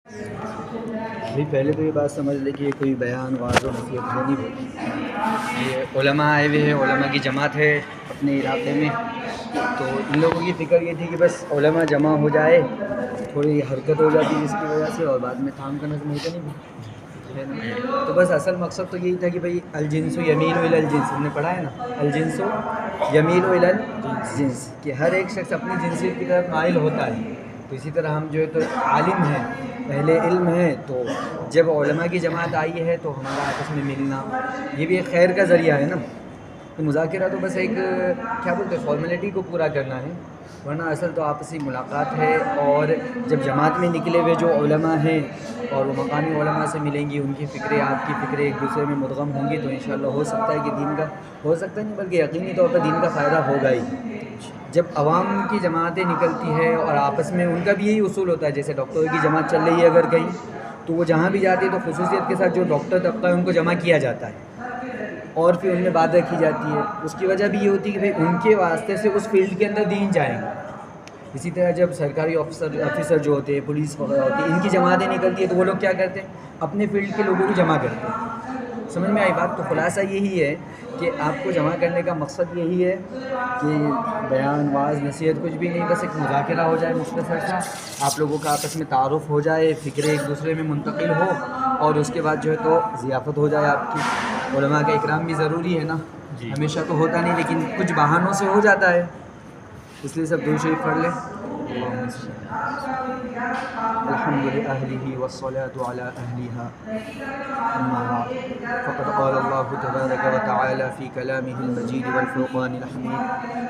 بھائی پہلے تو یہ بات سمجھ لے کہ یہ کوئی بیان واضح و نصیحت ہے نہیں، یہ علماء آئے ہوئے ہیں، علماء کی جماعت ہے اپنے علاقے میں. تو ان لوگوں کی فکر یہ تھی کہ بس علماء جمع ہو جائے، تھوڑی حرکت ہو جاتی جس کی وجہ سے، اور بعد میں کام کا نظم ہوتا نہیں. تو بس اصل مقصد تو یہی تھا کہ بھائی الجنس یمیل الی الجنس، ہم نے پڑھا ہے نا، الجنس یمیل الی الجنس، کہ ہر ایک شخص اپنی جنسیت کی طرف مائل ہوتا ہے. تو اسی طرح ہم جو ہے تو عالم ہیں، اہل علم ہیں، تو جب علماء کی جماعت آئی ہے تو ہمارا آپس میں ملنا یہ بھی ایک خیر کا ذریعہ ہے نا. تو مذاکرہ تو بس ایک کیا بولتے ہیں فارمیلٹی کو پورا کرنا ہے، ورنہ اصل تو آپسی ملاقات ہے. اور جب جماعت میں نکلے ہوئے جو علماء ہیں اور وہ مقامی علماء سے ملیں گی، ان کی فکریں آپ کی فکریں ایک دوسرے میں مدغم ہوں گی، تو انشاءاللہ ہو سکتا ہے کہ دین کا، ہو سکتا نہیں بلکہ یقینی طور پر دین کا فائدہ ہوگا ہی. جب عوام کی جماعتیں نکلتی ہے اور آپس میں ان کا بھی یہی اصول ہوتا ہے، جیسے ڈاکٹروں کی جماعت چل رہی ہے اگر کہیں، تو وہ جہاں بھی جاتی ہے تو خصوصیت کے ساتھ جو ڈاکٹر طبقہ ہے ان کو جمع کیا جاتا ہے اور پھر ان میں بات رکھی جاتی ہے. اس کی وجہ بھی یہ ہوتی ہے کہ بھئی ان کے واسطے سے اس فیلڈ کے اندر دین جائیں گا. اسی طرح جب سرکاری آفیسر جو ہوتے ہیں، پولیس وغیرہ ہوتی ہے، ان کی جماعتیں نکلتی ہیں تو وہ لوگ کیا کرتے ہیں، اپنے فیلڈ کے لوگوں کو جمع کرتے ہیں. سمجھ میں آئی بات؟ تو خلاصہ یہی ہے کہ آپ کو جمع کرنے کا مقصد یہی ہے کہ بیان واعظ نصیحت کچھ بھی نہیں، بس ایک مذاکرہ ہو جائے مختصر سا، آپ لوگوں کا آپس میں تعارف ہو جائے، فکریں ایک دوسرے میں منتقل ہو، اور اس کے بعد جو ہے تو ضیافت ہو جائے آپ کی. علماء کا اکرام بھی ضروری ہے نا، ہمیشہ تو ہوتا نہیں لیکن کچھ بہانوں سے ہو جاتا ہے، اس لیے سب درود شریف پڑھ لیں. الحمد لأهله والصلاة على أهلها، أما بعد فقد قال الله تبارك وتعالى في كلامه المجيد والفرقان الحميد: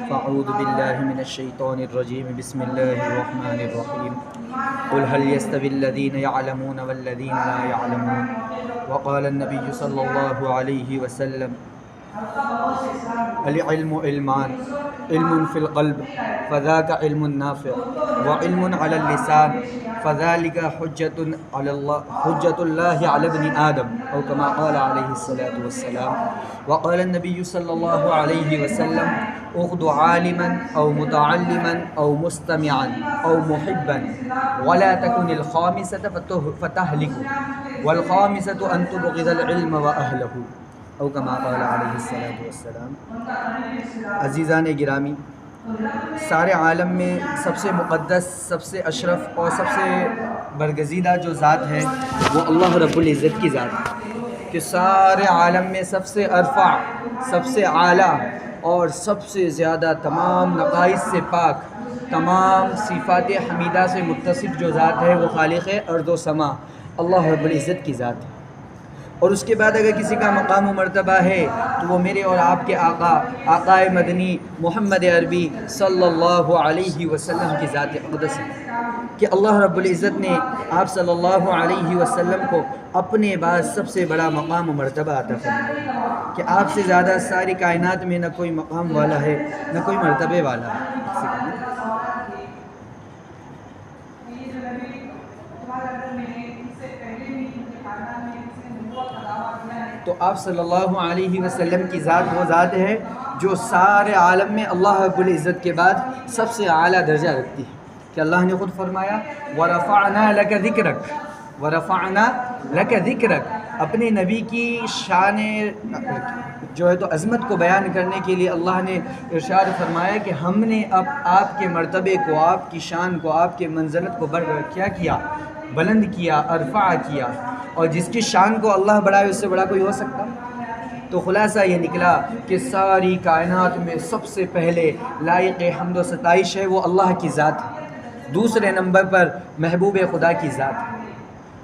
فأعوذ بالله من الشيطان الرجيم، بسم الله الرحمن الرحيم، قل هل يستوي الذين يعلمون والذين لا يعلمون. وقال النبي صلى الله عليه وسلم: العلم علمان، علم في القلب فذاك علم نافع، وعلم على اللسان فذلك حجة الله على ابن آدم، أو كما قال عليه الصلاة والسلام. وقال النبي صلى الله عليه وسلم: اخذ عالما أو متعلما أو مستمعا أو محبا، ولا تكن الخامسة فتهلك، والخامسة أن تبغض العلم وأهله، او کما قال علیہ الصلاۃ والسلام. عزیزان گرامی، سارے عالم میں سب سے مقدس، سب سے اشرف اور سب سے برگزیدہ جو ذات ہے وہ اللہ رب العزت کی ذات ہے، کہ سارے عالم میں سب سے ارفع، سب سے اعلیٰ اور سب سے زیادہ تمام نقائص سے پاک، تمام صفات حمیدہ سے متصف جو ذات ہے وہ خالق ارض و سما، اللہ رب العزت کی ذات ہے. اور اس کے بعد اگر کسی کا مقام و مرتبہ ہے تو وہ میرے اور آپ کے آقا مدنی محمد عربی صلی اللہ علیہ وسلم کی ذات اقدس ہے، کہ اللہ رب العزت نے آپ صلی اللہ علیہ وسلم کو اپنے بعد سب سے بڑا مقام و مرتبہ عطا فرمایا، کہ آپ سے زیادہ ساری کائنات میں نہ کوئی مقام والا ہے نہ کوئی مرتبے والا ہے. تو آپ صلی اللہ علیہ وسلم کی ذات وہ ذات ہے جو سارے عالم میں اللہ رب العزت کے بعد سب سے اعلیٰ درجہ رکھتی ہے، کہ اللہ نے خود فرمایا: وَرَفَعْنَا لَكَ ذِكْرَكَ، وَرَفَعْنَا لَكَ ذِكْرَكَ. اپنے نبی کی شان جو ہے تو عظمت کو بیان کرنے کے لیے اللہ نے ارشاد فرمایا کہ ہم نے اب آپ کے مرتبے کو، آپ کی شان کو، آپ کے منزلت کو کیا بلند کیا، ارفع کیا. اور جس کی شان کو اللہ بڑھائے اس سے بڑا کوئی ہو سکتا؟ تو خلاصہ یہ نکلا کہ ساری کائنات میں سب سے پہلے لائق حمد و ستائش ہے وہ اللہ کی ذات ہے، دوسرے نمبر پر محبوب خدا کی ذات ہے.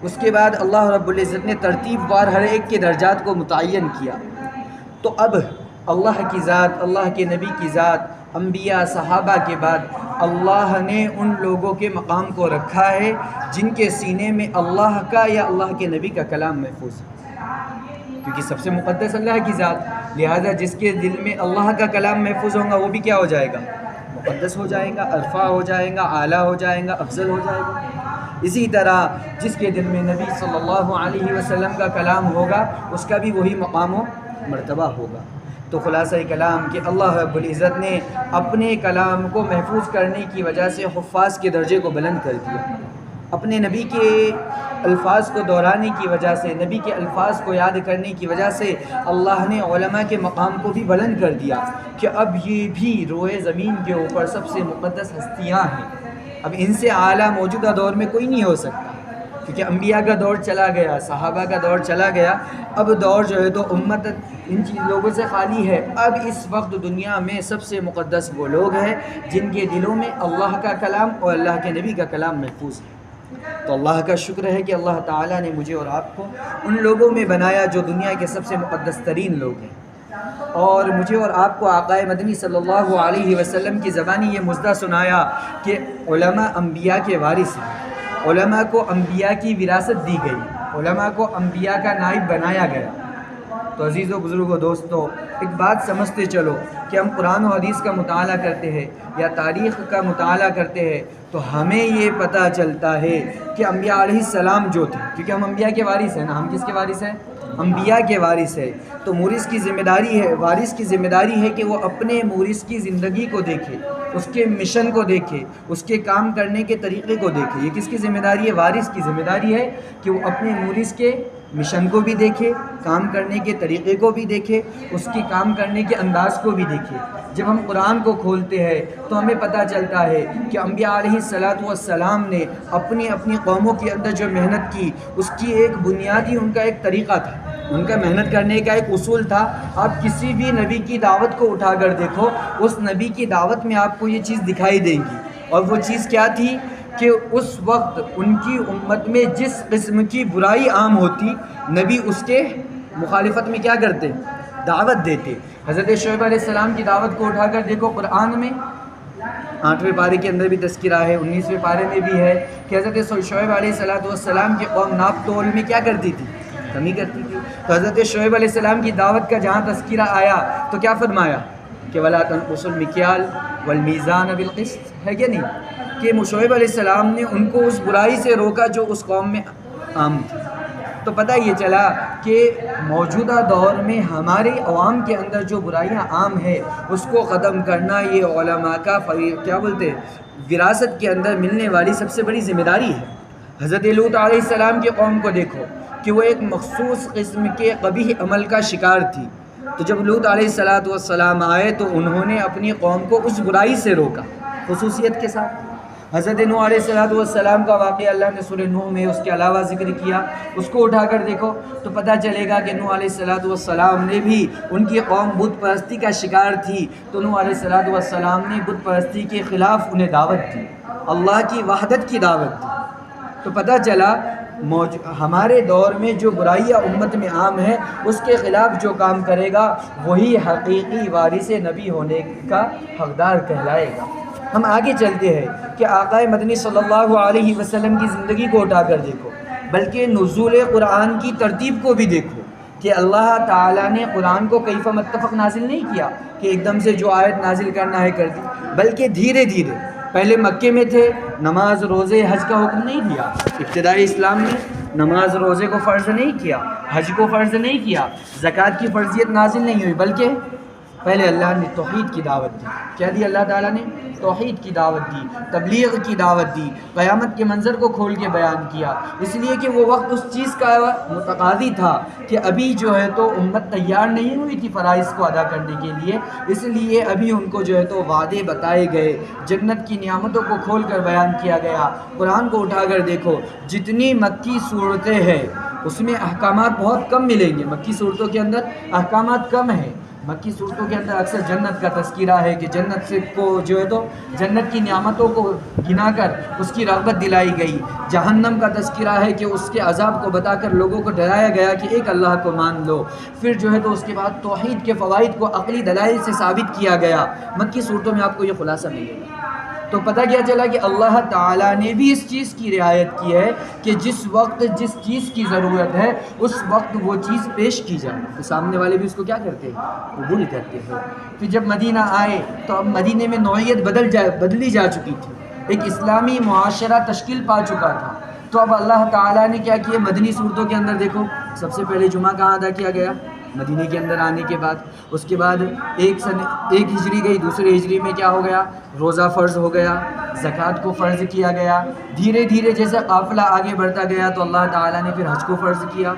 اس کے بعد اللہ رب العزت نے ترتیب وار ہر ایک کے درجات کو متعین کیا. تو اب اللہ کی ذات، اللہ کے نبی کی ذات، انبیاء صحابہ کے بعد اللہ نے ان لوگوں کے مقام کو رکھا ہے جن کے سینے میں اللہ کا یا اللہ کے نبی کا کلام محفوظ ہے، کیونکہ سب سے مقدس اللہ کی ذات، لہذا جس کے دل میں اللہ کا کلام محفوظ ہوگا وہ بھی کیا ہو جائے گا؟ مقدس ہو جائے گا، ارفع ہو جائے گا، اعلیٰ ہو جائے گا، افضل ہو جائے گا. اسی طرح جس کے دل میں نبی صلی اللہ علیہ وسلم کا کلام ہوگا اس کا بھی وہی مقام و مرتبہ ہوگا. تو خلاصہ کلام کہ اللہ رب العزت نے اپنے کلام کو محفوظ کرنے کی وجہ سے حفاظ کے درجے کو بلند کر دیا. اپنے نبی کے الفاظ کو دہرانے کی وجہ سے، نبی کے الفاظ کو یاد کرنے کی وجہ سے اللہ نے علماء کے مقام کو بھی بلند کر دیا کہ اب یہ بھی روئے زمین کے اوپر سب سے مقدس ہستیاں ہیں. اب ان سے اعلیٰ موجودہ دور میں کوئی نہیں ہو سکتا، کیونکہ انبیاء کا دور چلا گیا، صحابہ کا دور چلا گیا. اب دور جو ہے تو امت ان لوگوں سے خالی ہے. اب اس وقت دنیا میں سب سے مقدس وہ لوگ ہیں جن کے دلوں میں اللہ کا کلام اور اللہ کے نبی کا کلام محفوظ ہے. تو اللہ کا شکر ہے کہ اللہ تعالیٰ نے مجھے اور آپ کو ان لوگوں میں بنایا جو دنیا کے سب سے مقدس ترین لوگ ہیں، اور مجھے اور آپ کو آقا مدنی صلی اللہ علیہ وسلم کی زبانی یہ مژدہ سنایا کہ علماء انبیاء کے وارث ہیں. علماء کو انبیاء کی وراثت دی گئی، علماء کو انبیاء کا نائب بنایا گیا. تو عزیزوں، بزرگوں، دوستوں، ایک بات سمجھتے چلو کہ ہم قرآن و حدیث کا مطالعہ کرتے ہیں یا تاریخ کا مطالعہ کرتے ہیں تو ہمیں یہ پتہ چلتا ہے کہ انبیاء علیہ السلام جو تھے، کیونکہ ہم انبیاء کے وارث ہیں نا. ہم کس کے وارث ہیں؟ انبیاء کے وارث ہے. تو مورث کی ذمہ داری ہے، وارث کی ذمہ داری ہے کہ وہ اپنے مورث کی زندگی کو دیکھے، اس کے مشن کو دیکھے، اس کے کام کرنے کے طریقے کو دیکھے. یہ کس کی ذمہ داری ہے؟ وارث کی ذمہ داری ہے کہ وہ اپنے مورث کے مشن کو بھی دیکھے، کام کرنے کے طریقے کو بھی دیکھے، اس کے کام کرنے کے انداز کو بھی دیکھے. جب ہم قرآن کو کھولتے ہیں تو ہمیں پتہ چلتا ہے کہ انبیاء علیہ السلام نے اپنی اپنی قوموں کے اندر جو محنت کی، اس کی ایک بنیادی ان کا ایک طریقہ تھا، ان کا محنت کرنے کا ایک اصول تھا. آپ کسی بھی نبی کی دعوت کو اٹھا کر دیکھو، اس نبی کی دعوت میں آپ کو یہ چیز دکھائی دے گی. اور وہ چیز کیا تھی کہ اس وقت ان کی امت میں جس قسم کی برائی عام ہوتی، نبی اس کے مخالفت میں کیا کرتے؟ دعوت دیتے. حضرت شعیب علیہ السلام کی دعوت کو اٹھا کر دیکھو، قرآن میں 8ویں پارے کے اندر بھی تذکرہ ہے، 19ویں پارے میں بھی ہے کہ حضرت شعیب علیہ السلام کی قوم ناپ تول میں کیا کرتی تھی؟ کمی کرتی تھی. تو حضرت شعیب علیہ السلام کی دعوت کا جہاں تذکرہ آیا تو کیا فرمایا کہ وَلَا تَنْقُصُوا الْمِكْيَالَ وَالْمِيزَانَ بِالْقِسْطِ، ہے کہ نہیں؟ کہ شعیب علیہ السلام نے ان کو اس برائی سے روکا جو اس قوم میں عام تھی. تو پتہ یہ چلا کہ موجودہ دور میں ہمارے عوام کے اندر جو برائیاں عام ہیں اس کو ختم کرنا یہ علماء کا کیا بولتے وراثت کے اندر ملنے والی سب سے بڑی ذمہ داری ہے. حضرت لوط علیہ السلام کی قوم کو دیکھو کہ وہ ایک مخصوص قسم کے قبیح عمل کا شکار تھی. تو جب لوط علیہ السلام آئے تو انہوں نے اپنی قوم کو اس برائی سے روکا خصوصیت کے ساتھ. حضرت نوح علیہ السلام کا واقعہ اللہ نے سورہ نوح میں اس کے علاوہ ذکر کیا. اس کو اٹھا کر دیکھو تو پتہ چلے گا کہ نوح علیہ السلام نے بھی، ان کی قوم بت پرستی کا شکار تھی تو نوح علیہ السلام نے بت پرستی کے خلاف انہیں دعوت دی، اللہ کی وحدت کی دعوت دی. تو پتہ چلا ہمارے دور میں جو برائیاں امت میں عام ہیں اس کے خلاف جو کام کرے گا وہی حقیقی وارث نبی ہونے کا حقدار کہلائے گا. ہم آگے چلتے ہیں کہ آقا مدنی صلی اللہ علیہ وسلم کی زندگی کو اٹھا کر دیکھو، بلکہ نزول قرآن کی ترتیب کو بھی دیکھو کہ اللہ تعالیٰ نے قرآن کو کیف متفق نازل نہیں کیا کہ ایک دم سے جو آیت نازل کرنا ہے کر دی، بلکہ دھیرے دھیرے. پہلے مکے میں تھے، نماز روزے حج کا حکم نہیں دیا. ابتدائی اسلام میں نماز روزے کو فرض نہیں کیا، حج کو فرض نہیں کیا، زکوٰۃ کی فرضیت نازل نہیں ہوئی، بلکہ پہلے اللہ نے توحید کی دعوت دی. کیا دی اللہ تعالیٰ نے؟ توحید کی دعوت دی، تبلیغ کی دعوت دی، قیامت کے منظر کو کھول کے بیان کیا. اس لیے کہ وہ وقت اس چیز کا متقاضی تھا کہ ابھی جو ہے تو امت تیار نہیں ہوئی تھی فرائض کو ادا کرنے کے لیے. اس لیے ابھی ان کو جو ہے تو وعدے بتائے گئے، جنت کی نعمتوں کو کھول کر بیان کیا گیا. قرآن کو اٹھا کر دیکھو، جتنی مکی صورتیں ہیں اس میں احکامات بہت کم ملیں گے. مکی صورتوں کے اندر احکامات کم ہیں. مکی صورتوں کے اندر اکثر جنت کا تذکرہ ہے کہ جنت سے کو جو ہے تو جنت کی نعمتوں کو گنا کر اس کی رغبت دلائی گئی. جہنم کا تذکرہ ہے کہ اس کے عذاب کو بتا کر لوگوں کو ڈرایا گیا کہ ایک اللہ کو مان لو. پھر جو ہے تو اس کے بعد توحید کے فوائد کو عقلی دلائل سے ثابت کیا گیا. مکی صورتوں میں آپ کو یہ خلاصہ ملے گا. تو پتہ کیا چلا کہ اللہ تعالیٰ نے بھی اس چیز کی رعایت کی ہے کہ جس وقت جس چیز کی ضرورت ہے اس وقت وہ چیز پیش کی جائے. تو سامنے والے بھی اس کو کیا کرتے ہیں؟ قبول کرتے ہیں. پھر جب مدینہ آئے تو اب مدینے میں نوعیت بدلی جا چکی تھی، ایک اسلامی معاشرہ تشکیل پا چکا تھا. تو اب اللہ تعالیٰ نے کیا کیا؟ مدنی صورتوں کے اندر دیکھو، سب سے پہلے جمعہ کہاں ادا کیا گیا؟ مدینے کے اندر آنے کے بعد اس کے بعد ایک ہجری گئی، دوسرے ہجری میں کیا ہو گیا، روزہ فرض ہو گیا، زکوٰۃ کو فرض کیا گیا، دھیرے دھیرے جیسے قافلہ آگے بڑھتا گیا تو اللہ تعالیٰ نے پھر حج کو فرض کیا۔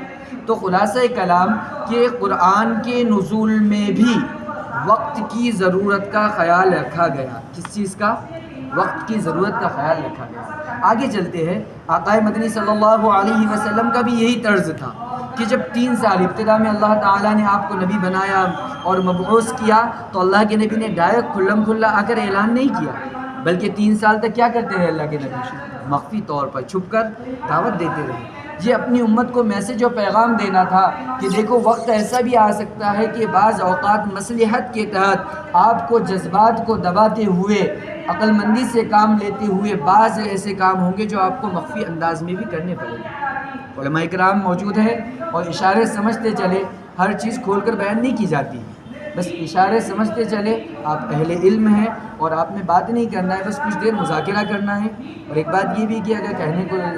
تو خلاصہ کلام کہ قرآن کے نزول میں بھی وقت کی ضرورت کا خیال رکھا گیا۔ کس چیز کا؟ وقت کی ضرورت کا خیال رکھا گیا۔ آگے چلتے ہیں، آقا مدنی صلی اللہ علیہ وسلم کا بھی یہی طرز تھا کہ جب 3 سال ابتدا میں اللہ تعالیٰ نے آپ کو نبی بنایا اور مبعوث کیا تو اللہ کے نبی نے ڈائریکٹ کھلم کھلا آ کر اعلان نہیں کیا، بلکہ 3 سال تک کیا کرتے رہے اللہ کے نبی؟ مخفی طور پر چھپ کر دعوت دیتے رہے۔ یہ اپنی امت کو میسج اور پیغام دینا تھا کہ دیکھو وقت ایسا بھی آ سکتا ہے کہ بعض اوقات مصلحت کے تحت آپ کو جذبات کو دباتے ہوئے، عقل مندی سے کام لیتے ہوئے بعض ایسے کام ہوں گے جو آپ کو مخفی انداز میں بھی کرنے پڑیں گے۔ علماء کرام موجود ہیں اور اشارے سمجھتے چلے، ہر چیز کھول کر بیان نہیں کی جاتی، بس اشارے سمجھتے چلے۔ آپ اہل علم ہیں اور آپ نے بات نہیں کرنا ہے، بس کچھ دیر مذاکرہ کرنا ہے۔ اور ایک بات یہ بھی کہ اگر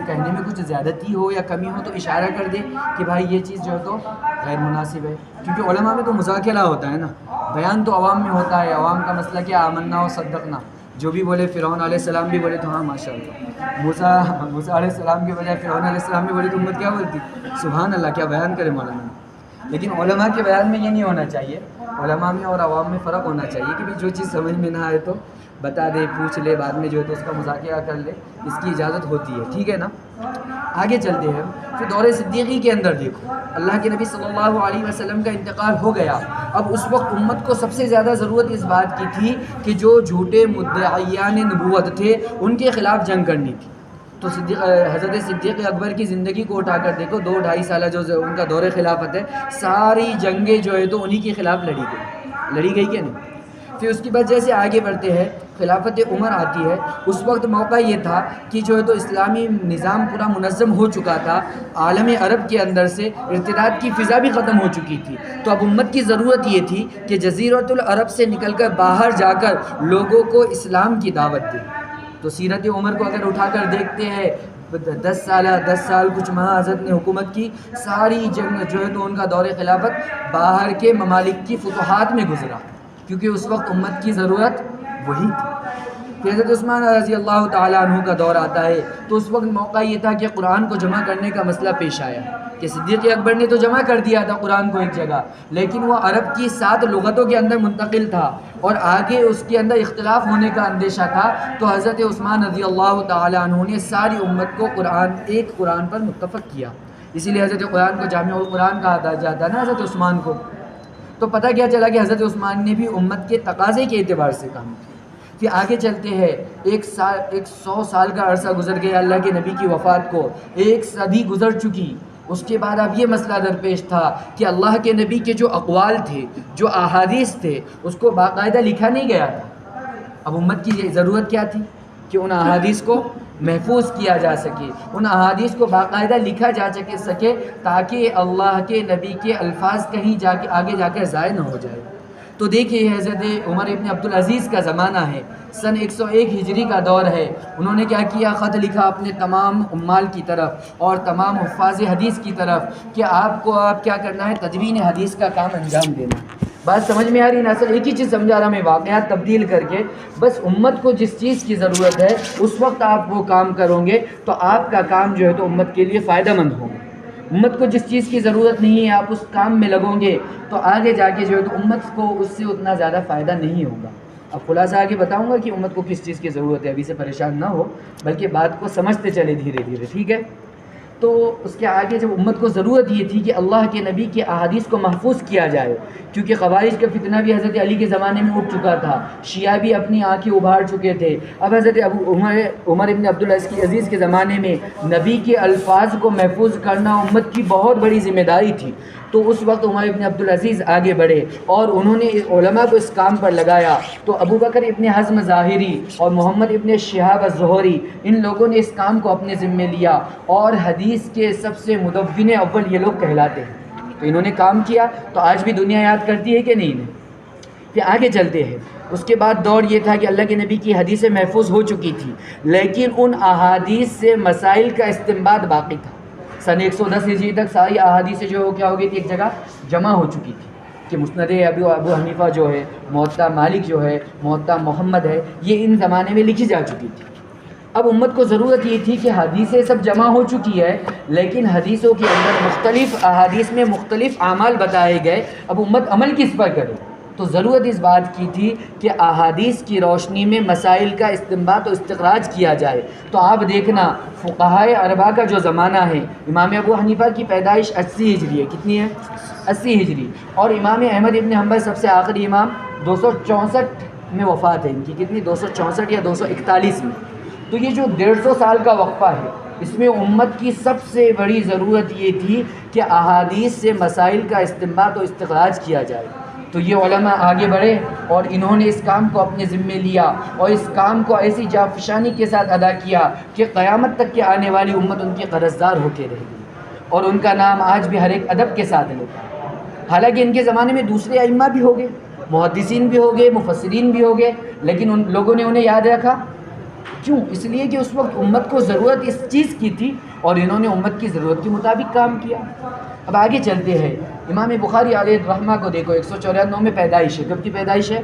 کہنے میں کچھ زیادتی ہو یا کمی ہو تو اشارہ کر دے کہ بھائی یہ چیز جو ہے تو غیر مناسب ہے، کیونکہ علماء میں تو مذاکرہ ہوتا ہے نا، بیان تو عوام میں ہوتا ہے۔ عوام کا مسئلہ کیا؟ آمنا و صدقنا، جو بھی بولے، فرعون علیہ السلام بھی بولے تو ہاں ماشاء اللہ، موسیٰ علیہ السلام کے بجائے فرعون علیہ السلام بھی بولے تو امت کیا بولتی؟ سبحان اللہ، کیا بیان کرے مولانا۔ لیکن علماء کے بیان میں یہ نہیں ہونا چاہیے، علماء میں اور عوام میں فرق ہونا چاہیے کہ جو چیز سمجھ میں نہ آئے تو بتا دے، پوچھ لے، بعد میں جو ہے تو اس کا مذاکرہ کر لے، اس کی اجازت ہوتی ہے، ٹھیک ہے نا۔ آگے چلتے ہیں، پھر دور صدیقی کے اندر دیکھو، اللہ کے نبی صلی اللہ علیہ وسلم کا انتقال ہو گیا۔ اب اس وقت امت کو سب سے زیادہ ضرورت اس بات کی تھی کہ جو جھوٹے مدعیان نبوت تھے ان کے خلاف جنگ کرنی تھی۔ تو حضرت صدیق اکبر کی زندگی کو اٹھا کر دیکھو، 2-2.5 سالہ جو ان کا دور خلافت ہے، ساری جنگیں جو ہے تو انہی کے خلاف لڑی گئی کہ نہیں؟ پھر اس کے بعد جیسے آگے بڑھتے ہیں، خلافت عمر آتی ہے۔ اس وقت موقع یہ تھا کہ جو ہے تو اسلامی نظام پورا منظم ہو چکا تھا، عالم عرب کے اندر سے ارتداد کی فضا بھی ختم ہو چکی تھی۔ تو اب امت کی ضرورت یہ تھی کہ جزیرۃ العرب سے نکل کر باہر جا کر لوگوں کو اسلام کی دعوت دے۔ تو سیرت عمر کو اگر اٹھا کر دیکھتے ہیں، 10 سال کچھ ماہ حضرت نے حکومت کی، ساری جنگ جو ہے تو ان کا دور خلافت باہر کے ممالک کی فتوحات میں گزرا، کیونکہ اس وقت امت کی ضرورت وہی تھی۔ پھر حضرت عثمان رضی اللہ تعالیٰ عنہ کا دور آتا ہے، تو اس وقت موقع یہ تھا کہ قرآن کو جمع کرنے کا مسئلہ پیش آیا کہ صدیق اکبر نے تو جمع کر دیا تھا قرآن کو ایک جگہ، لیکن وہ عرب کی 7 لغتوں کے اندر منتقل تھا اور آگے اس کے اندر اختلاف ہونے کا اندیشہ تھا۔ تو حضرت عثمان رضی اللہ تعالیٰ عنہ نے ساری امت کو ایک قرآن پر متفق کیا، اسی لیے حضرت قرآن کو جامع القرآن کہا جاتا ہے نا حضرت عثمان کو۔ تو پتہ کیا چلا کہ حضرت عثمان نے بھی امت کے تقاضے کے اعتبار سے کام کیا۔ پھر آگے چلتے ہیں، 100 سال کا عرصہ گزر گیا اللہ کے نبی کی وفات کو، 1 صدی گزر چکی۔ اس کے بعد اب یہ مسئلہ درپیش تھا کہ اللہ کے نبی کے جو اقوال تھے، جو احادیث تھے، اس کو باقاعدہ لکھا نہیں گیا تھا۔ اب امت کی ضرورت کیا تھی کہ ان احادیث کو محفوظ کیا جا سکے، ان احادیث کو باقاعدہ لکھا جا سکے تاکہ اللہ کے نبی کے الفاظ کہیں آگے جا کر ضائع نہ ہو جائے۔ تو دیکھیے حضرت عمر ابن عبدالعزیز کا زمانہ ہے، سن 101 ہجری کا دور ہے۔ انہوں نے کیا کیا؟ خط لکھا اپنے تمام عمال کی طرف اور تمام حفاظ حدیث کی طرف کہ آپ کو کیا کرنا ہے؟ تدوین حدیث کا کام انجام دینا۔ بات سمجھ میں آ رہی نا؟ اصل ایک ہی چیز سمجھا رہا میں، واقعات تبدیل کر کے، بس امت کو جس چیز کی ضرورت ہے اس وقت آپ وہ کام کرو گے تو آپ کا کام جو ہے تو امت کے لیے فائدہ مند ہوگا۔ امت کو جس چیز کی ضرورت نہیں ہے آپ اس کام میں لگو گے تو آگے جا کے جو ہے تو امت کو اس سے اتنا زیادہ فائدہ نہیں ہوگا۔ اب خلاصہ آگے بتاؤں گا کہ امت کو کس چیز کی ضرورت ہے، ابھی سے پریشان نہ ہو بلکہ بات کو سمجھتے چلے دھیرے دھیرے، ٹھیک ہے؟ تو اس کے آگے جب امت کو ضرورت یہ تھی کہ اللہ کے نبی کے احادیث کو محفوظ کیا جائے، کیونکہ خوارج کا فتنہ بھی حضرت علی کے زمانے میں اٹھ چکا تھا، شیعہ بھی اپنی آنکھیں ابھار چکے تھے۔ اب حضرت عمر ابن عبدالعزیز کے زمانے میں نبی کے الفاظ کو محفوظ کرنا امت کی بہت بڑی ذمہ داری تھی۔ تو اس وقت عمر ابن عبدالعزیز آگے بڑھے اور انہوں نے علماء کو اس کام پر لگایا۔ تو ابو بکر ابن حزم ظاہری اور محمد ابن شہاب الزہری، ان لوگوں نے اس کام کو اپنے ذمے لیا اور حدیث کے سب سے مدون اول یہ لوگ کہلاتے ہیں۔ تو انہوں نے کام کیا تو آج بھی دنیا یاد کرتی ہے کہ نہیں؟ پھر آگے چلتے ہیں، اس کے بعد دور یہ تھا کہ اللہ کے نبی کی حدیثیں محفوظ ہو چکی تھی، لیکن ان احادیث سے مسائل کا استنباط باقی تھا۔ سن 110 ہجری تک ساری احادیث جو کیا ہو گئی تھی، ایک جگہ جمع ہو چکی تھی کہ مسند ابو حنیفہ جو ہے، موطا مالک جو ہے، موطا محمد ہے، یہ ان زمانے میں لکھی جا چکی تھی۔ اب امت کو ضرورت یہ تھی کہ حدیثیں سب جمع ہو چکی ہے، لیکن حدیثوں کے اندر مختلف احادیث میں مختلف اعمال بتائے گئے، اب امت عمل کس پر کرے؟ تو ضرورت اس بات کی تھی کہ احادیث کی روشنی میں مسائل کا استنباط و استخراج کیا جائے۔ تو آپ دیکھنا فقہائے اربعہ کا جو زمانہ ہے، امام ابو حنیفہ کی پیدائش 80 ہجری ہے، کتنی ہے؟ 80 ہجری، اور امام احمد ابن حنبل سب سے آخری امام 264 میں وفات ہے ان کی، کتنی؟ 264 یا 241 میں۔ تو یہ جو 150 سال کا وقفہ ہے، اس میں امت کی سب سے بڑی ضرورت یہ تھی کہ احادیث سے مسائل کا استنباط و استخراج کیا جائے۔ تو یہ علماء آگے بڑھے اور انہوں نے اس کام کو اپنے ذمے لیا اور اس کام کو ایسی جافشانی کے ساتھ ادا کیا کہ قیامت تک کے آنے والی امت ان کی قرضدار ہو کے رہ گئی، اور ان کا نام آج بھی ہر ایک ادب کے ساتھ لیتا ہے۔ حالانکہ ان کے زمانے میں دوسرے ائمہ بھی ہو گئے، محدثین بھی ہو گئے، مفسرین بھی ہو گئے، لیکن ان لوگوں نے انہیں یاد رکھا کیوں؟ اس لیے کہ اس وقت امت کو ضرورت اس چیز کی تھی اور انہوں نے امت کی ضرورت کے مطابق کام کیا۔ اب آگے چلتے ہیں، امام بخاری علیہ الرحمہ کو دیکھو، 194 میں پیدائش ہے۔ کب کی پیدائش ہے؟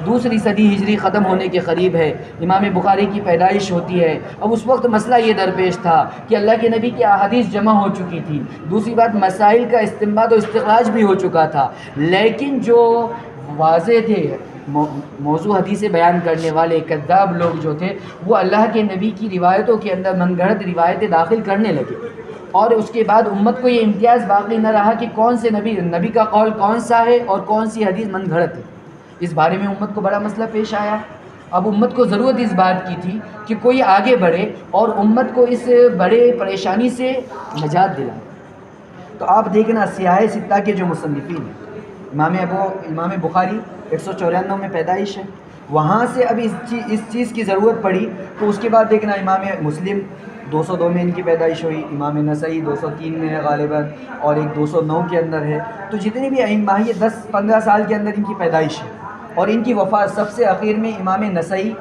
دوسری صدی ہجری ختم ہونے کے قریب ہے، امام بخاری کی پیدائش ہوتی ہے۔ اب اس وقت مسئلہ یہ درپیش تھا کہ اللہ کے نبی کی احادیث جمع ہو چکی تھی، دوسری بات مسائل کا استنباط و استخراج بھی ہو چکا تھا، لیکن جو واضح تھے موضوع حدیثیں بیان کرنے والے کذاب لوگ جو تھے، وہ اللہ کے نبی کی روایتوں کے اندر من گھڑت روایتیں داخل کرنے لگے، اور اس کے بعد امت کو یہ امتیاز باقی نہ رہا کہ کون سے نبی کا قول کون سا ہے اور کون سی حدیث من گھڑت ہے۔ اس بارے میں امت کو بڑا مسئلہ پیش آیا۔ اب امت کو ضرورت اس بات کی تھی کہ کوئی آگے بڑھے اور امت کو اس بڑے پریشانی سے نجات دلائے۔ تو آپ دیکھنا سیاہ ستہ کے جو مصنفین ہیں، امام بخاری 194 میں پیدائش ہے، وہاں سے اب اس چیز کی ضرورت پڑی، تو اس کے بعد دیکھنا امام مسلم 202 میں ان کی پیدائش ہوئی، امام نسائی 203 میں ہے غالباً، اور ایک 209 کے اندر ہے۔ تو جتنے بھی ائمہ یہ 10-15 سال کے اندر ان کی پیدائش ہے، اور ان کی وفات سب سے اخیر میں امام نسائی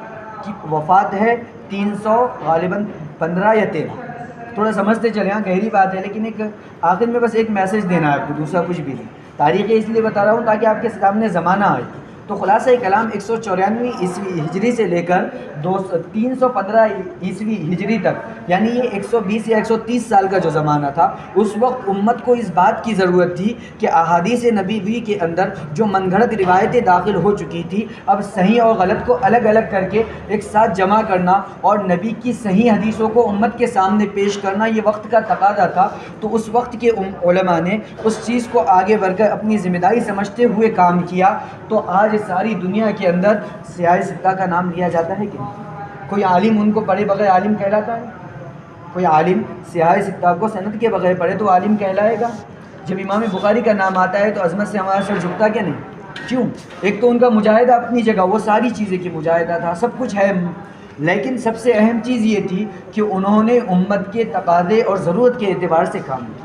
کی وفات ہے 300 غالباً 15 یا 13۔ تھوڑا سمجھتے چلے، ہاں گہری بات ہے، لیکن ایک آخر میں بس ایک میسج دینا ہے آپ کو، دوسرا کچھ بھی نہیں۔ تاریخیں اس لیے بتا رہا ہوں تاکہ آپ کے سامنے زمانہ آئے۔ تو خلاصہ کلام 194 عیسوی ہجری سے لے کر 315 عیسوی ہجری تک، یعنی یہ 120 یا 130 سال کا جو زمانہ تھا، اس وقت امت کو اس بات کی ضرورت تھی کہ احادیث نبوی کے اندر جو من گھڑت روایتیں داخل ہو چکی تھی، اب صحیح اور غلط کو الگ الگ کر کے ایک ساتھ جمع کرنا اور نبی کی صحیح حدیثوں کو امت کے سامنے پیش کرنا، یہ وقت کا تقاضا تھا۔ تو اس وقت کے علماء نے اس چیز کو آگے بڑھ کر اپنی ذمہ داری سمجھتے ہوئے کام کیا۔ تو آج ساری دنیا کے اندر سیاہ ستہ کا نام لیا جاتا ہے کہ کوئی عالم ان کو پڑھے بغیر عالم کہلاتا ہے؟ کوئی عالم سیاہ ستہ کو سند کے بغیر پڑھے تو عالم کہلائے گا؟ جب امام بخاری کا نام آتا ہے تو عظمت سے ہمارا سر جھکتا کہ نہیں؟ کیوں؟ ایک تو ان کا مجاہدہ اپنی جگہ، وہ ساری چیزیں کی مجاہدہ تھا، سب کچھ ہے، لیکن سب سے اہم چیز یہ تھی کہ انہوں نے امت کے تقاضے اور ضرورت کے اعتبار سے کام کیا۔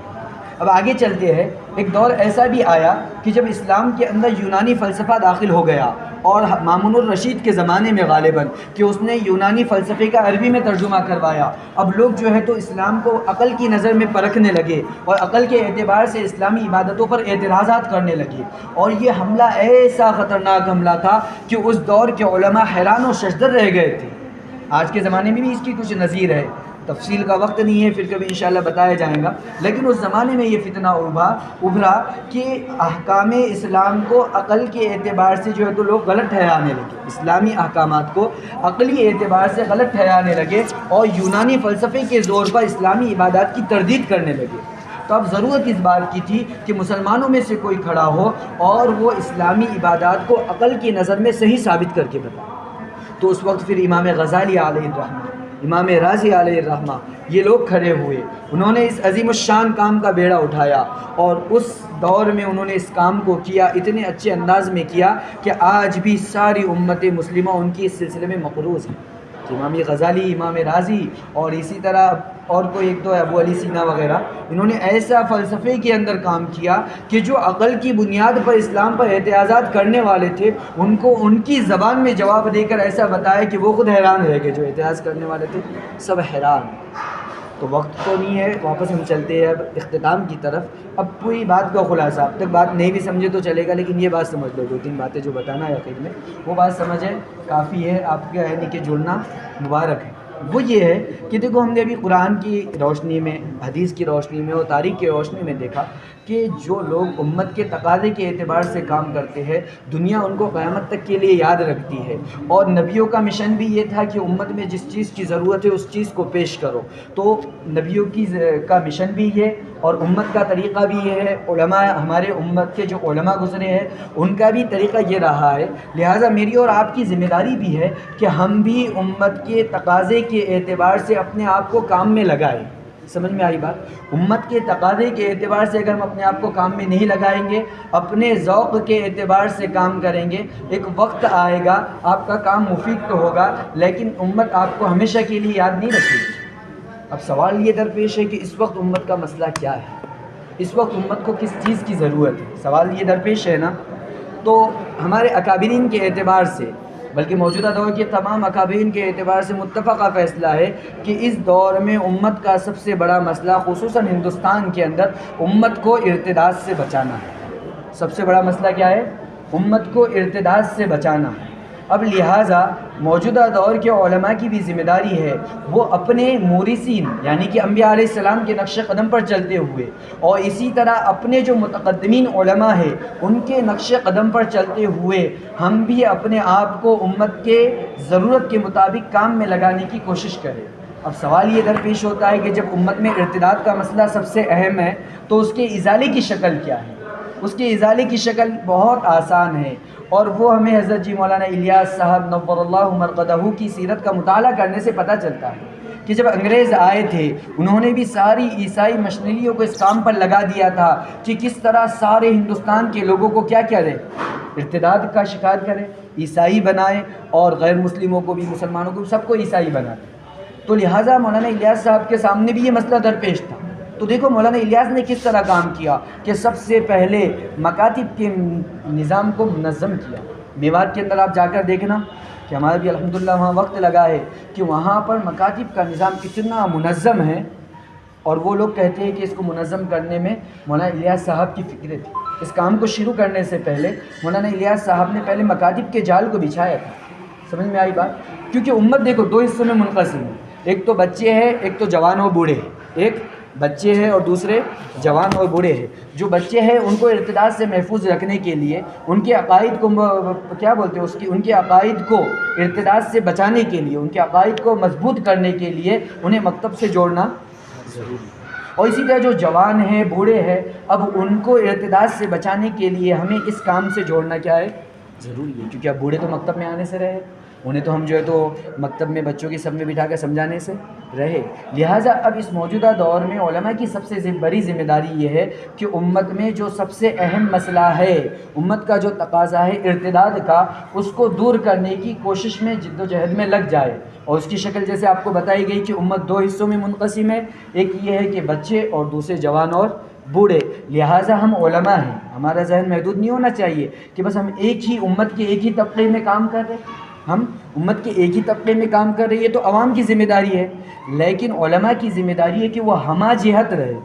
اب آگے چلتے ہیں، ایک دور ایسا بھی آیا کہ جب اسلام کے اندر یونانی فلسفہ داخل ہو گیا، اور مامون الرشید کے زمانے میں غالباً کہ اس نے یونانی فلسفے کا عربی میں ترجمہ کروایا۔ اب لوگ جو ہے تو اسلام کو عقل کی نظر میں پرکھنے لگے اور عقل کے اعتبار سے اسلامی عبادتوں پر اعتراضات کرنے لگے، اور یہ حملہ ایسا خطرناک حملہ تھا کہ اس دور کے علماء حیران و ششدر رہ گئے تھے۔ آج کے زمانے میں بھی اس کی کچھ نظیر ہے، تفصیل کا وقت نہیں ہے، پھر کبھی انشاءاللہ بتایا جائے گا، لیکن اس زمانے میں یہ فتنہ ابھرا کہ احکام اسلام کو عقل کے اعتبار سے جو ہے تو لوگ غلط ٹھہرانے لگے، اسلامی احکامات کو عقلی اعتبار سے غلط ٹھہرانے لگے، اور یونانی فلسفے کے زور پر اسلامی عبادات کی تردید کرنے لگے۔ تو اب ضرورت اس بات کی تھی کہ مسلمانوں میں سے کوئی کھڑا ہو اور وہ اسلامی عبادات کو عقل کی نظر میں صحیح ثابت کر کے بتائے۔ تو اس وقت پھر امام غزالی علیہ الرحمہ، امام رازی علیہ الرحمہ، یہ لوگ کھڑے ہوئے، انہوں نے اس عظیم الشان کام کا بیڑا اٹھایا، اور اس دور میں انہوں نے اس کام کو کیا، اتنے اچھے انداز میں کیا کہ آج بھی ساری امت مسلمہ ان کی اس سلسلے میں مقروض ہے۔ امام غزالی، امام رازی، اور اسی طرح اور کوئی ایک دو ابو علی سینا وغیرہ، انہوں نے ایسا فلسفے کے اندر کام کیا کہ جو عقل کی بنیاد پر اسلام پر اعتراضات کرنے والے تھے، ان کو ان کی زبان میں جواب دے کر ایسا بتایا کہ وہ خود حیران رہ گئے، جو اعتراض کرنے والے تھے سب حیران۔ تو وقت تو نہیں ہے، واپس ہم چلتے ہیں اب اختتام کی طرف۔ اب پوری بات کا خلاصہ، اب تک بات نہیں بھی سمجھے تو چلے گا، لیکن یہ بات سمجھ لو، 2-3 باتیں جو بتانا ہے آخر میں وہ بات سمجھیں کافی ہے، آپ کا یعنی کہ جڑنا مبارک ہے۔ وہ یہ ہے کہ دیکھو ہم نے ابھی قرآن کی روشنی میں، حدیث کی روشنی میں اور تاریخ کی روشنی میں دیکھا کہ جو لوگ امت کے تقاضے کے اعتبار سے کام کرتے ہیں دنیا ان کو قیامت تک کے لیے یاد رکھتی ہے، اور نبیوں کا مشن بھی یہ تھا کہ امت میں جس چیز کی ضرورت ہے اس چیز کو پیش کرو، تو نبیوں کا مشن بھی یہ اور امت کا طریقہ بھی یہ ہے، علماء ہمارے امت کے جو علماء گزرے ہیں ان کا بھی طریقہ یہ رہا ہے، لہٰذا میری اور آپ کی ذمہ داری بھی ہے کہ ہم بھی امت کے تقاضے کے اعتبار سے اپنے آپ کو کام میں لگائیں۔ سمجھ میں آئی بات؟ امت کے تقاضے کے اعتبار سے اگر ہم اپنے آپ کو کام میں نہیں لگائیں گے، اپنے ذوق کے اعتبار سے کام کریں گے، ایک وقت آئے گا آپ کا کام مفید تو ہوگا لیکن امت آپ کو ہمیشہ کے لیے یاد نہیں رکھے گی۔ اب سوال یہ درپیش ہے کہ اس وقت امت کا مسئلہ کیا ہے، اس وقت امت کو کس چیز کی ضرورت ہے؟ سوال یہ درپیش ہے نا۔ تو ہمارے اکابرین کے اعتبار سے، بلکہ موجودہ دور کے تمام اکابرین کے اعتبار سے متفقہ فیصلہ ہے کہ اس دور میں امت کا سب سے بڑا مسئلہ، خصوصاً ہندوستان کے اندر، امت کو ارتداد سے بچانا ہے۔ سب سے بڑا مسئلہ کیا ہے؟ امت کو ارتداد سے بچانا ہے۔ اب لہٰذا موجودہ دور کے علماء کی بھی ذمہ داری ہے وہ اپنے مورثین یعنی کہ انبیاء علیہ السلام کے نقش قدم پر چلتے ہوئے، اور اسی طرح اپنے جو متقدمین علماء ہیں ان کے نقش قدم پر چلتے ہوئے ہم بھی اپنے آپ کو امت کے ضرورت کے مطابق کام میں لگانے کی کوشش کریں۔ اب سوال یہ درپیش ہوتا ہے کہ جب امت میں ارتداد کا مسئلہ سب سے اہم ہے تو اس کے ازالے کی شکل کیا ہے؟ اس کے ازالے کی شکل بہت آسان ہے، اور وہ ہمیں حضرت جی مولانا الیاس صاحب نور اللہ مرقدہ کی سیرت کا مطالعہ کرنے سے پتہ چلتا ہے کہ جب انگریز آئے تھے انہوں نے بھی ساری عیسائی مشنریوں کو اس کام پر لگا دیا تھا کہ کس طرح سارے ہندوستان کے لوگوں کو کیا کرے، ارتداد کا شکار کرے، عیسائی بنائے، اور غیر مسلموں کو بھی، مسلمانوں کو بھی، سب کو عیسائی بنائے۔ تو لہٰذا مولانا الیاس صاحب کے سامنے بھی یہ مسئلہ درپیش تھا۔ تو دیکھو مولانا الیاس نے کس طرح کام کیا کہ سب سے پہلے مکاتب کے نظام کو منظم کیا۔ میوات کے اندر آپ جا کر دیکھنا کہ ہمارا بھی الحمدللہ وہاں وقت لگا ہے کہ وہاں پر مکاتب کا نظام کتنا منظم ہے، اور وہ لوگ کہتے ہیں کہ اس کو منظم کرنے میں مولانا الیاس صاحب کی فکر تھی۔ اس کام کو شروع کرنے سے پہلے مولانا الیاس صاحب نے پہلے مکاتب کے جال کو بچھایا تھا۔ سمجھ میں آئی بات؟ کیونکہ امت دیکھو 2 حصوں میں منقسم ہے، ایک تو بچے ہیں، ایک تو جوان اور بوڑھے ہیں، ایک بچے ہیں اور دوسرے جوان اور بوڑھے ہیں۔ جو بچے ہیں ان کو ارتداد سے محفوظ رکھنے کے لیے، ان کے عقائد کو کیا بولتے ہیں ان کے عقائد کو ارتداد سے بچانے کے لیے، ان کے عقائد کو مضبوط کرنے کے لیے انہیں مکتب سے جوڑنا ضروری ہے۔ اور اسی طرح جو جوان ہیں، بوڑھے ہیں، اب ان کو ارتداد سے بچانے کے لیے ہمیں اس کام سے جوڑنا کیا ہے؟ ضروری ہے، کیونکہ اب بوڑھے تو مکتب میں آنے سے رہے، انہیں تو ہم جو ہے تو مکتب میں بچوں کی سب میں بٹھا کر سمجھانے سے رہے۔ لہٰذا اب اس موجودہ دور میں علماء کی سب سے بڑی ذمہ داری یہ ہے کہ امت میں جو سب سے اہم مسئلہ ہے، امت کا جو تقاضا ہے ارتداد کا، اس کو دور کرنے کی کوشش میں جد و جہد میں لگ جائے۔ اور اس کی شکل جیسے آپ کو بتائی گئی کہ امت 2 حصوں میں منقسم ہے، ایک یہ ہے کہ بچے اور دوسرے جوان اور بوڑھے۔ لہٰذا ہم علماء ہیں، ہمارا ذہن محدود نہیں ہونا چاہیے کہ بس ہم ایک ہی امت کے ایک ہی طبقے میں کام کر رہے ہیں، ہم امت کے ایک ہی طبقے میں کام کر رہی ہے تو عوام کی ذمہ داری ہے، لیکن علماء کی ذمہ داری ہے کہ وہ ہمہ جہت رہے۔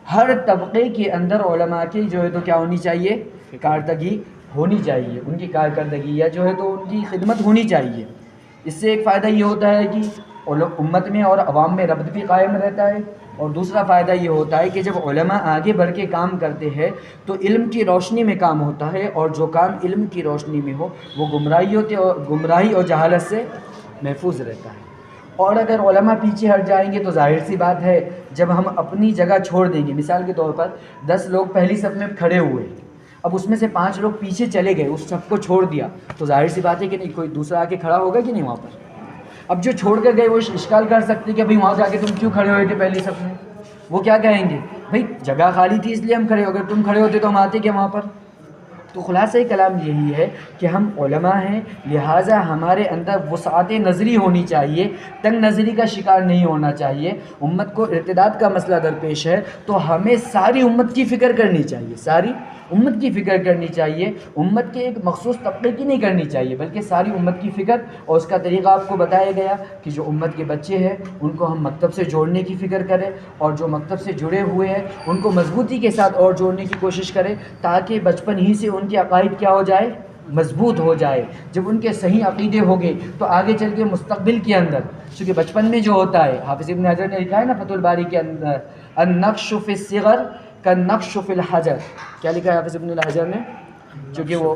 ہر طبقے کے اندر علماء کی جو ہے تو کیا ہونی چاہیے؟ کارکردگی ہونی چاہیے، ان کی کارکردگی یا جو ہے تو ان کی خدمت ہونی چاہیے۔ اس سے ایک فائدہ یہ ہوتا ہے کہ امت میں اور عوام میں ربط بھی قائم رہتا ہے، اور دوسرا فائدہ یہ ہوتا ہے کہ جب علماء آگے بڑھ کے کام کرتے ہیں تو علم کی روشنی میں کام ہوتا ہے، اور جو کام علم کی روشنی میں ہو وہ گمراہی اور جہالت سے محفوظ رہتا ہے۔ اور اگر علماء پیچھے ہٹ جائیں گے تو ظاہر سی بات ہے جب ہم اپنی جگہ چھوڑ دیں گے، مثال کے طور پر 10 لوگ پہلی صف میں کھڑے ہوئے، اب اس میں سے 5 لوگ پیچھے چلے گئے، اس صف کو چھوڑ دیا، تو ظاہر سی بات ہے کہ نہیں کوئی دوسرا آ کے کھڑا ہوگا کہ نہیں وہاں پر۔ اب جو چھوڑ کر گئے وہ اشکال کر سکتے کہ بھئی وہاں جا کے تم کیوں کھڑے ہوئے تھے پہلی صف میں؟ وہ کیا کہیں گے؟ بھئی جگہ خالی تھی اس لیے ہم کھڑے ہو گئے، تم کھڑے ہوتے تو ہم آتے کیا وہاں پر؟ تو خلاصہ کلام یہی ہے کہ ہم علماء ہیں، لہٰذا ہمارے اندر وسعت نظری ہونی چاہیے، تنگ نظری کا شکار نہیں ہونا چاہیے۔ امت کو ارتداد کا مسئلہ درپیش ہے تو ہمیں ساری امت کی فکر کرنی چاہیے، ساری امت کی فکر کرنی چاہیے، امت کے ایک مخصوص طبقے کی نہیں کرنی چاہیے، بلکہ ساری امت کی فکر۔ اور اس کا طریقہ آپ کو بتایا گیا کہ جو امت کے بچے ہیں ان کو ہم مکتب سے جوڑنے کی فکر کریں، اور جو مکتب سے جڑے ہوئے ہیں ان کو مضبوطی کے ساتھ اور جوڑنے کی کوشش کریں، تاکہ بچپن ہی سے ان کے عقائد کیا ہو جائے، مضبوط ہو جائے۔ جب ان کے صحیح عقیدے ہو گئے تو آگے چل کے مستقبل کے اندر، چونکہ بچپن میں جو ہوتا ہے، حافظ ابن حجر نے لکھا ہے نا فتح الباری کے اندر، النقش فی الصغر کالنقش فی الحجر، کیا لکھا ہے حافظ ابن حجر نے؟ چونکہ وہ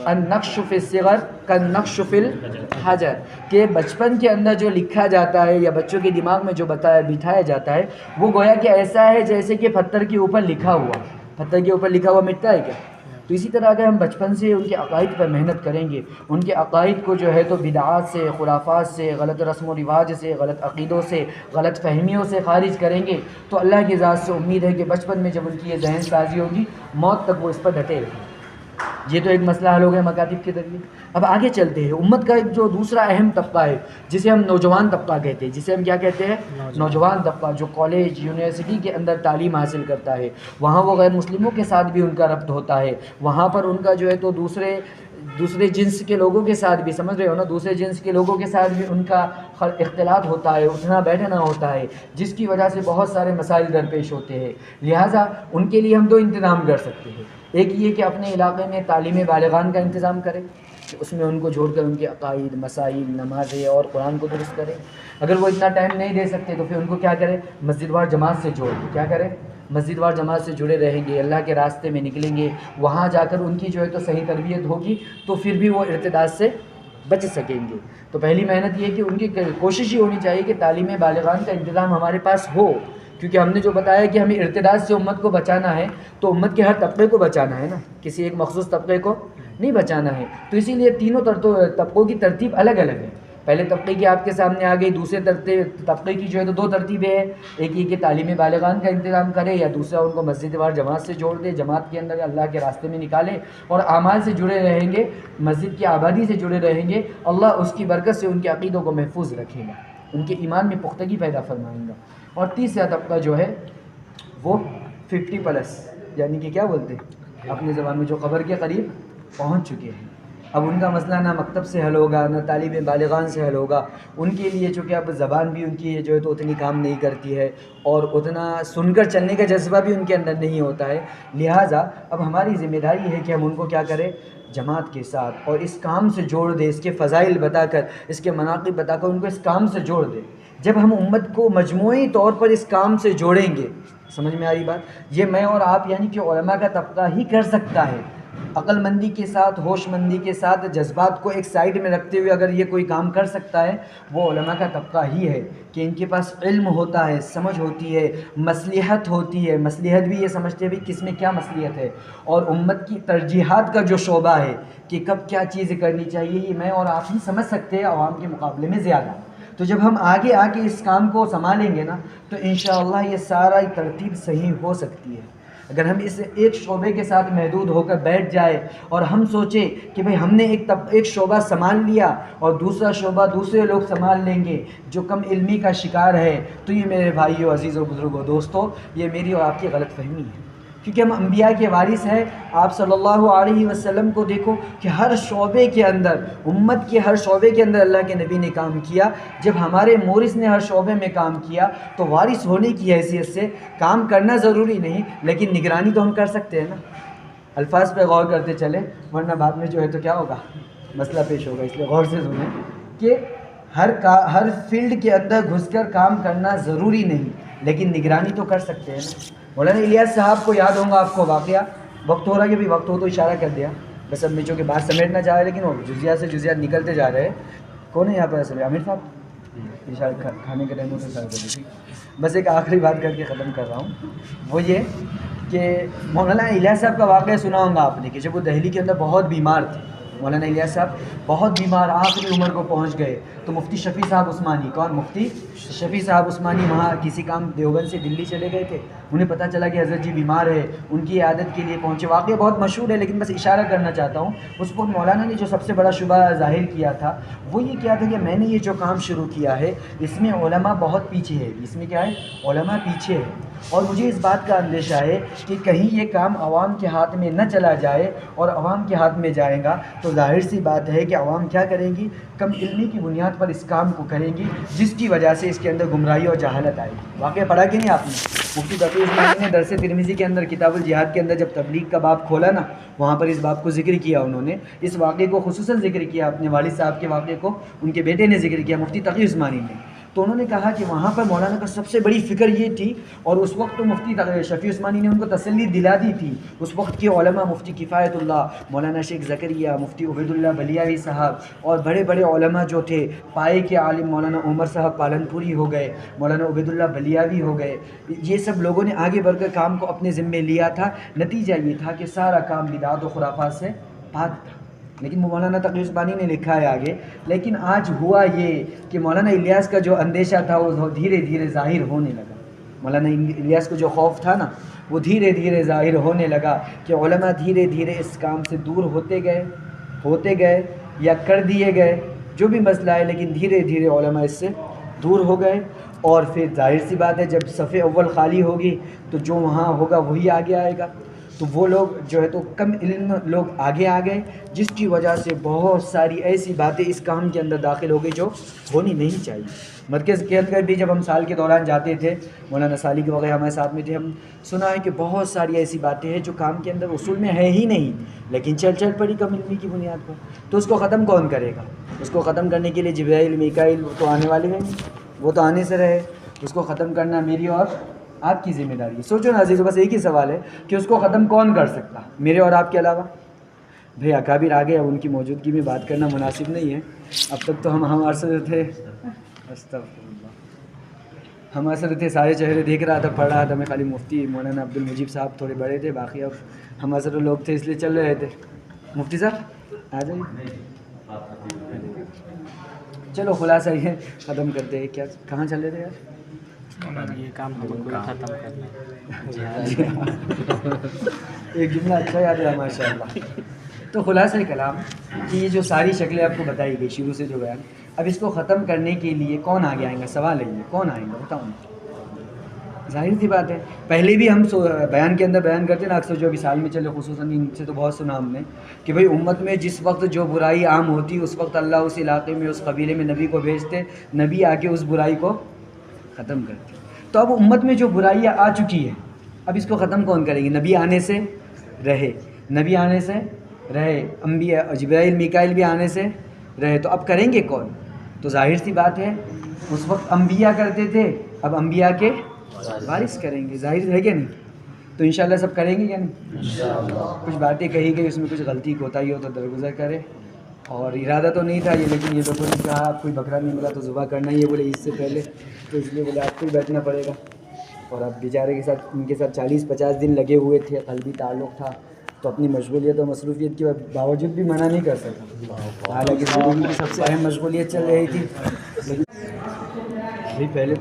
النقش فی الصغر کالنقش فی الحجر، کہ بچپن کے اندر جو لکھا جاتا ہے یا بچوں کے دماغ میں جو بٹھایا جاتا ہے وہ گویا کہ ایسا ہے جیسے کہ پتھر کے اوپر لکھا ہوا، پتھر کے اوپر لکھا ہوا مٹتا ہے کیا؟ تو اسی طرح اگر ہم بچپن سے ان کے عقائد پر محنت کریں گے، ان کے عقائد کو جو ہے تو بدعات سے، خرافات سے، غلط رسم و رواج سے، غلط عقیدوں سے، غلط فہمیوں سے خارج کریں گے، تو اللہ کی ذات سے امید ہے کہ بچپن میں جب ان کی یہ ذہن سازی ہوگی، موت تک وہ اس پر ڈٹے رہیں۔ یہ تو ایک مسئلہ حل ہو گیا مکاتب کے ذریعے۔ اب آگے چلتے ہیں، امت کا ایک جو دوسرا اہم طبقہ ہے جسے ہم نوجوان طبقہ کہتے ہیں، جسے ہم کیا کہتے ہیں؟ نوجوان طبقہ، جو کالج یونیورسٹی کے اندر تعلیم حاصل کرتا ہے، وہاں وہ غیر مسلموں کے ساتھ بھی ان کا ربط ہوتا ہے، وہاں پر ان کا جو ہے تو دوسرے جنس کے لوگوں کے ساتھ بھی، سمجھ رہے ہو نا، دوسرے جنس کے لوگوں کے ساتھ بھی ان کا اختلاط ہوتا ہے، اٹھنا بیٹھنا ہوتا ہے، جس کی وجہ سے بہت سارے مسائل درپیش ہوتے ہیں۔ لہٰذا ان کے لیے ہم دو انتظام کر سکتے ہیں، ایک یہ کہ اپنے علاقے میں تعلیم بالغان کا انتظام کریں کہ اس میں ان کو جوڑ کر ان کے عقائد، مسائل، نمازیں اور قرآن کو درست کریں۔ اگر وہ اتنا ٹائم نہیں دے سکتے تو پھر ان کو کیا کریں؟ مسجد وار جماعت سے جوڑ کے کیا کریں؟ مسجد وار جماعت سے جڑے رہیں گے، اللہ کے راستے میں نکلیں گے، وہاں جا کر ان کی جو ہے تو صحیح تربیت ہوگی تو پھر بھی وہ ارتداد سے بچ سکیں گے۔ تو پہلی محنت یہ کہ ان کی کوشش ہی ہونی چاہیے کہ تعلیم بالغان کا انتظام ہمارے پاس ہو، کیونکہ ہم نے جو بتایا کہ ہمیں ارتداد سے امت کو بچانا ہے تو امت کے ہر طبقے کو بچانا ہے نا، کسی ایک مخصوص طبقے کو نہیں بچانا ہے۔ تو اسی لیے تینوں طبقوں کی ترتیب الگ الگ ہے۔ پہلے طبقے کی آپ کے سامنے آ گئی، دوسرے طبقے کی جو ہے تو دو ترتیبیں ہیں، ایک یہ کہ تعلیم بالغان کا انتظام کرے، یا دوسرا ان کو مسجد وار جماعت سے جوڑ دے، جماعت کے اندر اللہ کے راستے میں نکالے اور اعمال سے جڑے رہیں گے، مسجد کی آبادی سے جڑے رہیں گے، اللہ اس کی برکت سے ان کے عقیدوں کو محفوظ رکھے گا، ان کے ایمان میں پختگی پیدا فرمائیں گا۔ اور تیسرا طبقہ جو ہے وہ 50+، یعنی کہ کیا بولتے ہیں اپنی زبان میں، جو قبر کے قریب پہنچ چکے ہیں۔ اب ان کا مسئلہ نہ مکتب سے حل ہوگا، نہ تعلیم بالغان سے حل ہوگا، ان کے لیے چونکہ اب زبان بھی ان کی جو ہے تو اتنی کام نہیں کرتی ہے، اور اتنا سن کر چلنے کا جذبہ بھی ان کے اندر نہیں ہوتا ہے، لہٰذا اب ہماری ذمہ داری ہے کہ ہم ان کو کیا کریں؟ جماعت کے ساتھ اور اس کام سے جوڑ دے، اس کے فضائل بتا کر، اس کے مناقب بتا کر ان کو اس کام سے جوڑ دے۔ جب ہم امت کو مجموعی طور پر اس کام سے جوڑیں گے، سمجھ میں آ رہی بات؟ یہ میں اور آپ یعنی کہ علماء کا طبقہ ہی کر سکتا ہے، عقل مندی کے ساتھ، ہوش مندی کے ساتھ، جذبات کو ایک سائیڈ میں رکھتے ہوئے اگر یہ کوئی کام کر سکتا ہے وہ علماء کا طبقہ ہی ہے، کہ ان کے پاس علم ہوتا ہے، سمجھ ہوتی ہے، مصلحت ہوتی ہے، مصلحت بھی یہ سمجھتے ہیں کس میں کیا مصلحت ہے، اور امت کی ترجیحات کا جو شعبہ ہے کہ کب کیا چیز کرنی چاہیے، یہ میں اور آپ ہی سمجھ سکتے ہیں عوام کے مقابلے میں زیادہ۔ تو جب ہم آگے آ کے اس کام کو سنبھالیں گے نا تو انشاءاللہ یہ سارا ترتیب صحیح ہو سکتی ہے۔ اگر ہم اس ایک شعبے کے ساتھ محدود ہو کر بیٹھ جائے اور ہم سوچیں کہ بھئی ہم نے ایک شعبہ سنبھال لیا اور دوسرا شعبہ دوسرے لوگ سنبھال لیں گے جو کم علمی کا شکار ہے، تو یہ میرے بھائیو، عزیزو، بزرگو، دوستو، یہ میری اور آپ کی غلط فہمی ہے، کیونکہ ہم انبیاء کے وارث ہیں۔ آپ صلی اللہ علیہ وسلم کو دیکھو کہ ہر شعبے کے اندر، امت کے ہر شعبے کے اندر اللہ کے نبی نے کام کیا۔ جب ہمارے مورث نے ہر شعبے میں کام کیا تو وارث ہونے کی حیثیت سے کام کرنا ضروری نہیں، لیکن نگرانی تو ہم کر سکتے ہیں نا۔ الفاظ پہ غور کرتے چلیں، ورنہ بعد میں جو ہے تو کیا ہوگا، مسئلہ پیش ہوگا، اس لیے غور سے سنیں کہ ہر فیلڈ کے اندر گھس کر کام کرنا ضروری نہیں، لیکن نگرانی تو کر سکتے ہیں نا۔ مولانا الیاس صاحب کو یاد ہوں گا آپ کو واقعہ، وقت ہو رہا ہے کہ بھی وقت ہو تو اشارہ کر دیا، بس اب میں چونکہ بات سمیٹنا چاہ رہے لیکن وہ جزیات سے جزیات نکلتے جا رہے ہیں۔ کون ہے یہاں پر اصل؟ عامر صاحب، اشارہ کھانے کے ٹائم ہو تو اشارہ کر دیجیے۔ بس ایک آخری بات کر کے ختم کر رہا ہوں، وہ یہ کہ مولانا الیاس صاحب کا واقعہ سنا ہوں گا آپ نے کہ جب وہ دہلی کے اندر بہت بیمار تھے، مولانا الیاس صاحب بہت بیمار، آخری عمر کو پہنچ گئے، تو مفتی شفیع صاحب عثمانی، کون مفتی شفیع صاحب عثمانی، وہاں کسی کام دیوبند سے دلی چلے گئے تھے، انہیں پتہ چلا کہ حضرت جی بیمار ہے، ان کی عیادت کے لیے پہنچے. واقعہ بہت مشہور ہے لیکن بس اشارہ کرنا چاہتا ہوں. اس وقت مولانا نے جو سب سے بڑا شبہ ظاہر کیا تھا وہ یہ کیا تھا کہ میں نے یہ جو کام شروع کیا ہے اس میں علماء بہت پیچھے ہے. اس میں کیا ہے؟ علماء پیچھے ہے، اور مجھے اس بات کا اندیشہ ہے کہ کہیں یہ کام عوام کے ہاتھ میں نہ چلا جائے، اور عوام کے ہاتھ میں جائے گا تو ظاہر سی بات ہے کہ عوام کیا کریں گی؟ کم علمی کی بنیاد پر اس کام کو کریں گی، جس کی وجہ سے اس کے اندر گمراہی اور جہالت آئے گی. واقعہ پڑھا کہ نہیں آپ نے؟ مفتی تقی عثمانی نے درس ترمذی کے اندر کتاب الجہاد کے اندر جب تبلیغ کا باب کھولا نا، وہاں پر اس باب کو ذکر کیا. انہوں نے اس واقعے کو خصوصاً ذکر کیا، اپنے والد صاحب کے واقعے کو ان کے بیٹے نے ذکر کیا، مفتی تقی عثمانی نے. تو انہوں نے کہا کہ وہاں پر مولانا کا سب سے بڑی فکر یہ تھی، اور اس وقت تو مفتی شفیع عثمانی نے ان کو تسلی دلا دی تھی. اس وقت کے علماء مفتی کفایت اللہ، مولانا شیخ زکریا، مفتی عبید اللہ بلیاوی صاحب، اور بڑے بڑے علماء جو تھے، پائے کے عالم مولانا عمر صاحب پالنپوری ہو گئے، مولانا عبید اللہ بلیاوی ہو گئے، یہ سب لوگوں نے آگے بڑھ کر کام کو اپنے ذمے لیا تھا. نتیجہ یہ تھا کہ سارا کام بدعات و خرافات سے پاک تھا. لیکن مولانا تقی عثمانی نے لکھا ہے آگے، لیکن آج ہوا یہ کہ مولانا الیاس کا جو اندیشہ تھا وہ دھیرے دھیرے ظاہر ہونے لگا. مولانا الیاس کو جو خوف تھا نا وہ دھیرے دھیرے ظاہر ہونے لگا کہ علماء دھیرے دھیرے اس کام سے دور ہوتے گئے یا کر دیے گئے، جو بھی مسئلہ ہے، لیکن دھیرے دھیرے علماء اس سے دور ہو گئے. اور پھر ظاہر سی بات ہے جب صف اول خالی ہوگی تو جو وہاں ہوگا وہی آگے آئے گا. تو وہ لوگ جو ہے تو کم علم لوگ آگے آ گئے، جس کی وجہ سے بہت ساری ایسی باتیں اس کام کے اندر داخل ہو گئی جو ہونی نہیں چاہیے. مرکز کے اندر بھی جب ہم سال کے دوران جاتے تھے، مولانا سالی کے وغیرہ ہمارے ساتھ میں تھے، ہم سنا ہے کہ بہت ساری ایسی باتیں ہیں جو کام کے اندر اصول میں ہے ہی نہیں، لیکن چل پڑی کم علمی کی بنیاد پر. تو اس کو ختم کون کرے گا؟ اس کو ختم کرنے کے لیے جبرائیل میکائیل تو آنے والے ہیں نہیں، وہ تو آنے سے رہے. اس کو ختم کرنا میری اور آپ کی ذمہ داری ہے. سوچو نا عزیزو، بس ایک ہی سوال ہے کہ اس کو ختم کون کر سکتا، میرے اور آپ کے علاوہ؟ بھئی اکابر آگے، اب ان کی موجودگی میں بات کرنا مناسب نہیں ہے. اب تک تو ہم عرصے تھے، ہم عرصے تھے، سارے چہرے دیکھ رہا تھا، پڑھ رہا تھا میں. خالی مفتی مولانا عبد المجیب صاحب تھوڑے بڑے تھے، باقی اب ہم عرصے لوگ تھے اس لیے چل رہے تھے. مفتی صاحب آ جائیے. چلو خلاصہ یہ ختم کرتے ہیں. کیا کہاں چل رہے تھے یار؟ یہ کام ختم کرنا. ایک جملہ اچھا یاد ہے ماشاء اللہ. تو خلاصہ کلام کہ یہ جو ساری شکلیں آپ کو بتائی گئی شروع سے جو بیان، اب اس کو ختم کرنے کے لیے کون آگے آئیں گا؟ سوال ہے یہ، کون آئیں گا بتاؤں؟ ظاہر سی بات ہے، پہلے بھی ہم بیان کے اندر بیان کرتے ہیں نا اکثر، جو ابھی سال میں چلے، خصوصاً ان سے تو بہت سنا ہم نے کہ بھئی امت میں جس وقت جو برائی عام ہوتی اس وقت اللہ اس علاقے میں، اس قبیلے میں نبی کو بھیجتے، نبی آ کے اس برائی کو ختم کرتے. تو اب امت میں جو برائیاں آ چکی ہے، اب اس کو ختم کون کریں گے؟ نبی آنے سے رہے، انبیاء جبرائیل میکائیل بھی آنے سے رہے، تو اب کریں گے کون؟ تو ظاہر سی بات ہے اس وقت انبیاء کرتے تھے، اب انبیاء کے وارث کریں گے. ظاہر ہے کہ نہیں؟ تو انشاءاللہ سب کریں گے یا نہیں؟ کچھ باتیں کہی گئی، اس میں کچھ غلطی کوتاہی ہو تو درگزر کرے. اور ارادہ تو نہیں تھا یہ، لیکن یہ تو نے کہا آپ کوئی بکرا نہیں ملا تو ذبح کرنا ہی ہے، بولے اس سے پہلے، تو اس لیے بولے آپ کو ہی بیٹھنا پڑے گا. اور اب بیچارے کے ساتھ، ان کے ساتھ 40-50 دن لگے ہوئے تھے، قلبی تعلق تھا، تو اپنی مشغولیت اور مصروفیت کے باوجود بھی منع نہیں کر سکا، حالانکہ زندگی کی سب سے اہم مشغولیت چل رہی تھی. لیکن پہلے